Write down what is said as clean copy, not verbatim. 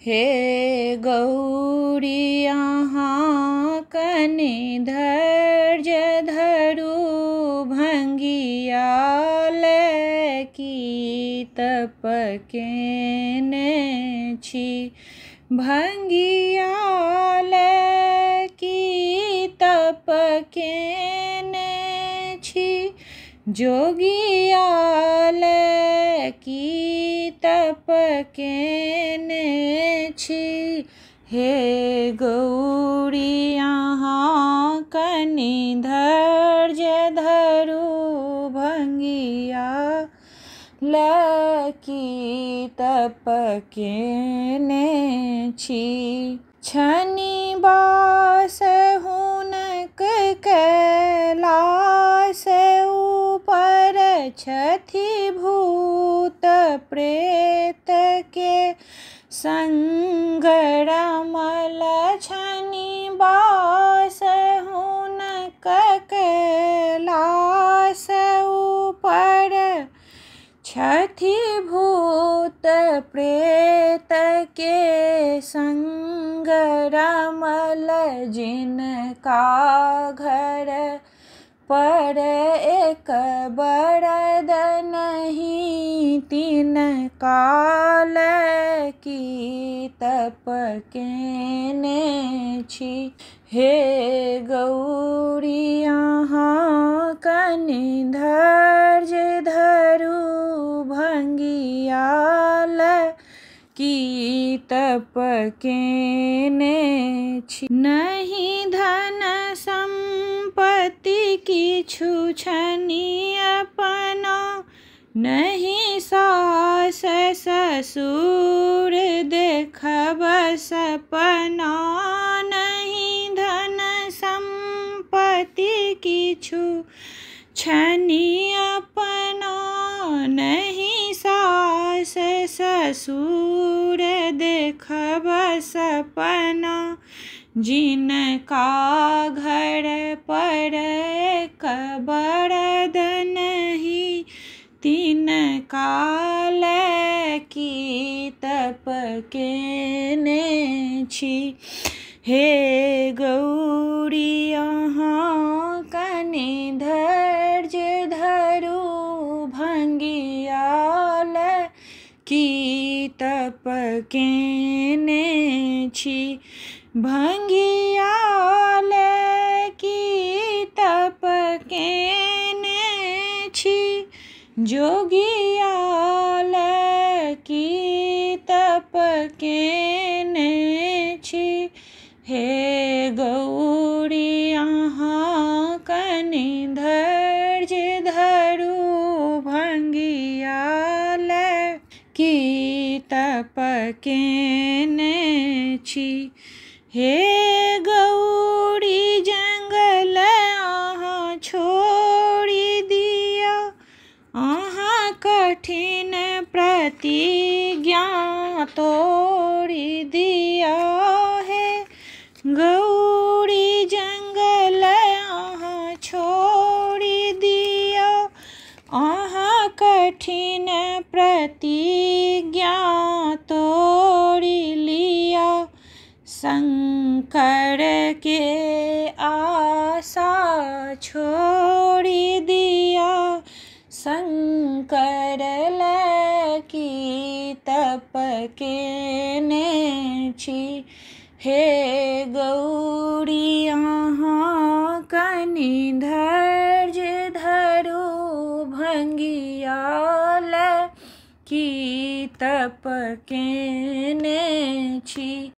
हे गौरी अहाँ कनि धैर्य धरू भंगिया की तप केने छी भंगिया की तप केने छी जोगिया की तप केने छी हे गौरी अहाँ कनि धैर्य धरू भंगिया की तप केने छी छनिबास हुनक कैलास ऊपर छथि भूत प्रेत के संगरमल छनिबास हुनक कैलास ऊपर छथि भूत प्रेत के संगरमल जिनका घर पर एक बरद नहीं तीन काल की तप केने छी हे गौरी अहाँ कनि धैर्य धरू भंगिया की तप केने छी नहीं धन संपत्ति किछु छनि अपना नहीं सास ससुर देखब सपना नहीं धन संपत्ति किछु छनि अपना नहीं सास ससुर देखब सपना जिनका घर पर एक बरद नहीं तीन काल की तप केने छी हे गौरी अहाँ कनि धैर्य धरू भंगिया की तप केने छी भंगिया की तप केने छी जोगिया की तप केने छी हे गौरी अहाँ कनि धैर्य धरू भंगिया की तप केने छी हे गौरी जंगल अहाँ छोड़ी दिया अहाँ कठिन प्रतिज्ञा तोड़ी दिया है गौरी जंगल अहाँ छोड़ी दिया अहाँ कठिन प्रतिज्ञा तोड़ी लिया शंकर के आशा छोड़ी दिया शंकर की तप केने छी हे गौरी अहाँ कनि धैर्य धरू भंगिया की तप केने छी।